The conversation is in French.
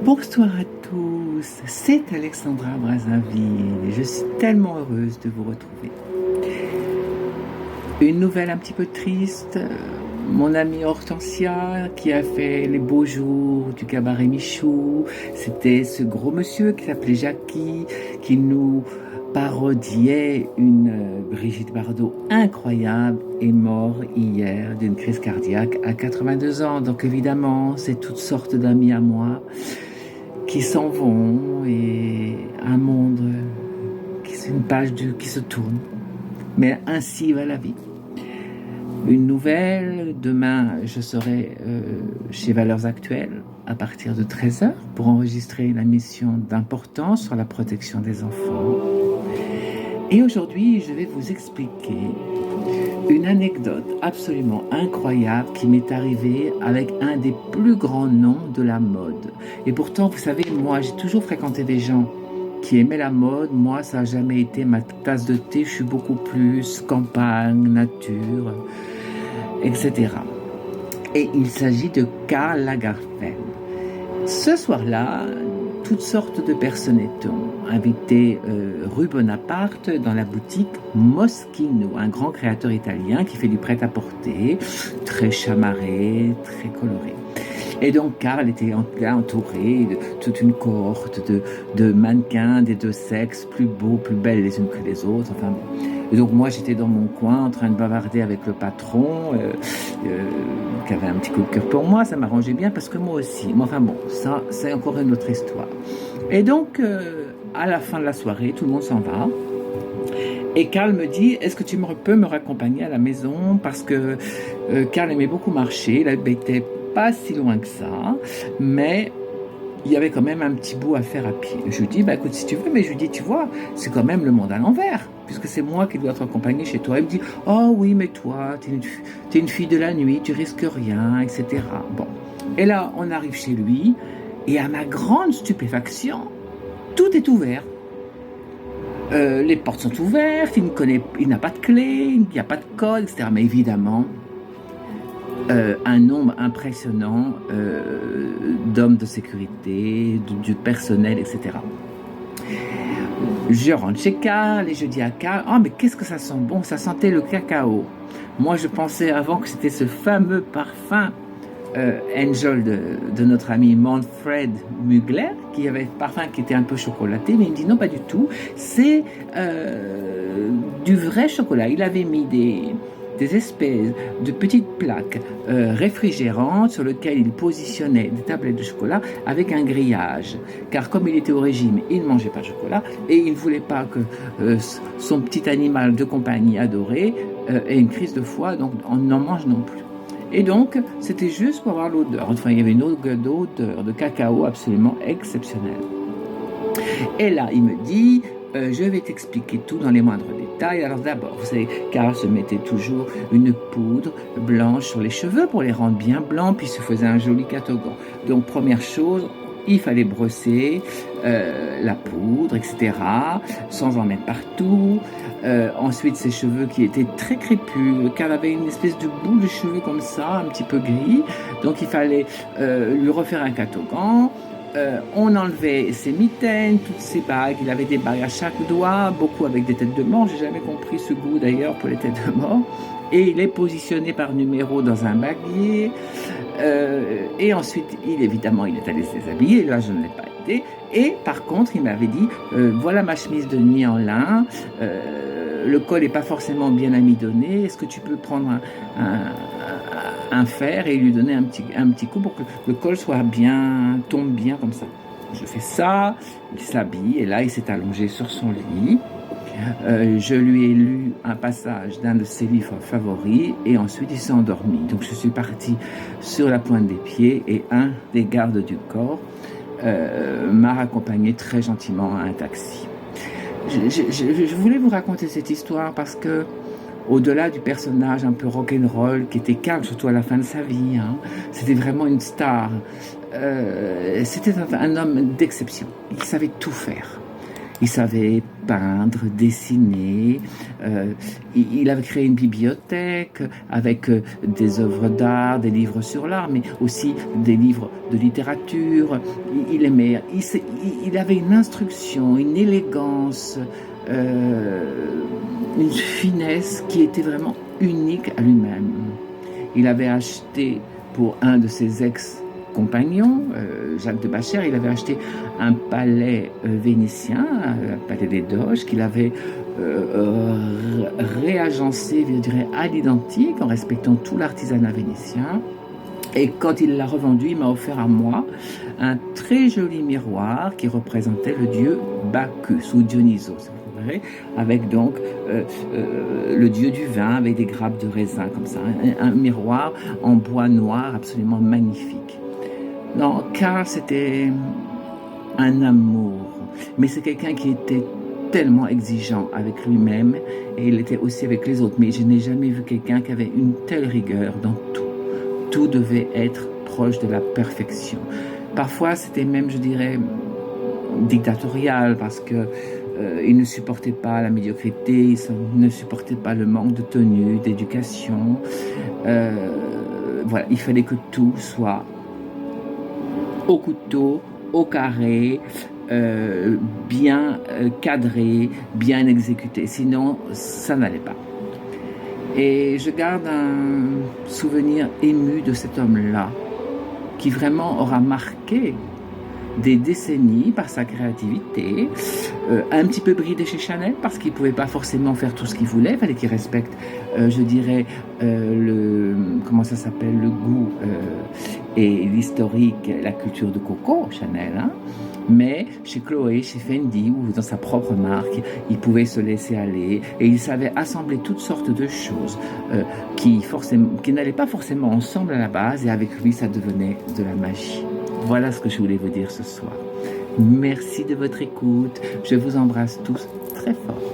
Bonsoir à tous, c'est Alexandra Brazinville et je suis tellement heureuse de vous retrouver. Une nouvelle un petit peu triste, mon amie Hortensia qui a fait les beaux jours du cabaret Michou, c'était ce gros monsieur qui s'appelait Jackie qui nous parodiait une Brigitte Bardot incroyable, est mort hier d'une crise cardiaque à 82 ans. Donc évidemment, c'est toutes sortes d'amis à moi qui s'en vont et un monde qui c'est une page qui se tourne. Mais ainsi va la vie. Une nouvelle, demain je serai chez Valeurs Actuelles à partir de 13h pour enregistrer une émission d'importance sur la protection des enfants. Et aujourd'hui je vais vous expliquer une anecdote absolument incroyable qui m'est arrivée avec un des plus grands noms de la mode. Et pourtant, vous savez, moi, j'ai toujours fréquenté des gens qui aimaient la mode. Moi, ça n'a jamais été ma tasse de thé. Je suis beaucoup plus campagne, nature, etc. Et il s'agit de Karl Lagerfeld. Ce soir-là, toutes sortes de personnes étaient invitées rue Bonaparte dans la boutique Moschino, un grand créateur italien qui fait du prêt-à-porter, très chamarré, très coloré. Et donc Karl était entouré de toute une cohorte de mannequins des deux sexes, plus beaux, plus belles les unes que les autres. Enfin bon. Et donc moi j'étais dans mon coin en train de bavarder avec le patron qui avait un petit coup de cœur pour moi, ça m'arrangeait bien parce que moi aussi. Mais enfin bon, ça c'est encore une autre histoire. Et donc à la fin de la soirée, tout le monde s'en va. Et Karl me dit, est-ce que tu peux me raccompagner à la maison? Parce que Karl aimait beaucoup marcher, il habitait pas si loin que ça, mais il y avait quand même un petit bout à faire à pied. Je lui dis, bah écoute, si tu veux, mais je lui dis, tu vois, c'est quand même le monde à l'envers, puisque c'est moi qui dois t'accompagner chez toi. Il me dit, oh oui, mais toi, t'es une fille de la nuit, tu risques rien, etc. Bon. Et là, on arrive chez lui, et à ma grande stupéfaction, tout est ouvert. Les portes sont ouvertes, il n'a pas de clé, il n'y a pas de code, etc. Mais évidemment, un nombre impressionnant d'hommes de sécurité, du personnel, etc. Je rentre chez Karl et je dis à Karl, oh mais qu'est-ce que ça sent bon, ça sentait le cacao. Moi je pensais avant que c'était ce fameux parfum Angel de notre ami Manfred Mugler, qui avait un parfum qui était un peu chocolaté, mais il me dit non pas du tout, c'est du vrai chocolat. Il avait mis des espèces de petites plaques réfrigérantes sur lesquelles il positionnait des tablettes de chocolat avec un grillage. Car comme il était au régime, il ne mangeait pas de chocolat et il ne voulait pas que son petit animal de compagnie adoré ait une crise de foie, donc on n'en mange non plus. Et donc, c'était juste pour avoir l'odeur. Enfin, il y avait une odeur de cacao absolument exceptionnelle. Et là, il me dit... je vais t'expliquer tout dans les moindres détails. Alors d'abord, vous savez, Karl se mettait toujours une poudre blanche sur les cheveux pour les rendre bien blancs, puis se faisait un joli catogan. Donc première chose, il fallait brosser la poudre, etc., sans en mettre partout. Ensuite, ses cheveux qui étaient très crépus, Karl avait une espèce de boule de cheveux comme ça, un petit peu gris, donc il fallait lui refaire un catogan. On enlevait ses mitaines, toutes ses bagues. Il avait des bagues à chaque doigt, beaucoup avec des têtes de mort. J'ai jamais compris ce goût d'ailleurs pour les têtes de mort. Et il les positionnait par numéro dans un baguier. Et ensuite, il est allé se déshabiller. Là, je ne l'ai pas été. Et par contre, il m'avait dit voilà ma chemise de nuit en lin. Le col n'est pas forcément bien amidonné. Est-ce que tu peux prendre un fer et lui donner un petit coup pour que le col tombe bien comme ça. Je fais ça, il s'habille et là il s'est allongé sur son lit. Je lui ai lu un passage d'un de ses livres favoris et ensuite il s'est endormi. Donc je suis partie sur la pointe des pieds et un des gardes du corps m'a raccompagné très gentiment à un taxi. Je voulais vous raconter cette histoire parce que au-delà du personnage un peu rock'n'roll qui était Karl, surtout à la fin de sa vie, hein, c'était vraiment une star. C'était un homme d'exception. Il savait tout faire. Il savait peindre, dessiner. Il avait créé une bibliothèque avec des œuvres d'art, des livres sur l'art, mais aussi des livres de littérature. Il aimait. Il avait une instruction, une élégance, une finesse qui était vraiment unique à lui-même. Il avait acheté pour un de ses ex-compagnons, Jacques de Bacher, il avait acheté un palais vénitien, le palais des Doges, qu'il avait réagencé, je dirais, à l'identique, en respectant tout l'artisanat vénitien. Et quand il l'a revendu, il m'a offert à moi un très joli miroir qui représentait le dieu Bacchus ou Dionysos, avec donc le dieu du vin avec des grappes de raisin comme ça, un miroir en bois noir absolument magnifique. Non, Karl, c'était un amour, mais c'est quelqu'un qui était tellement exigeant avec lui-même et il était aussi avec les autres, mais je n'ai jamais vu quelqu'un qui avait une telle rigueur dans tout. Tout devait être proche de la perfection. Parfois, c'était même, je dirais, dictatorial parce que il ne supportait pas la médiocrité, il ne supportait pas le manque de tenue, d'éducation. Voilà, il fallait que tout soit au couteau, au carré, bien cadré, bien exécuté. Sinon, ça n'allait pas. Et je garde un souvenir ému de cet homme-là, qui vraiment aura marqué des décennies par sa créativité, un petit peu bridé chez Chanel parce qu'il ne pouvait pas forcément faire tout ce qu'il voulait, il fallait qu'il respecte, je dirais, comment ça s'appelle, le goût et l'historique, la culture de Coco, Chanel, hein. Mais chez Chloé, chez Fendi ou dans sa propre marque, il pouvait se laisser aller et il savait assembler toutes sortes de choses qui n'allaient pas forcément ensemble à la base et avec lui ça devenait de la magie. Voilà ce que je voulais vous dire ce soir. Merci de votre écoute. Je vous embrasse tous très fort.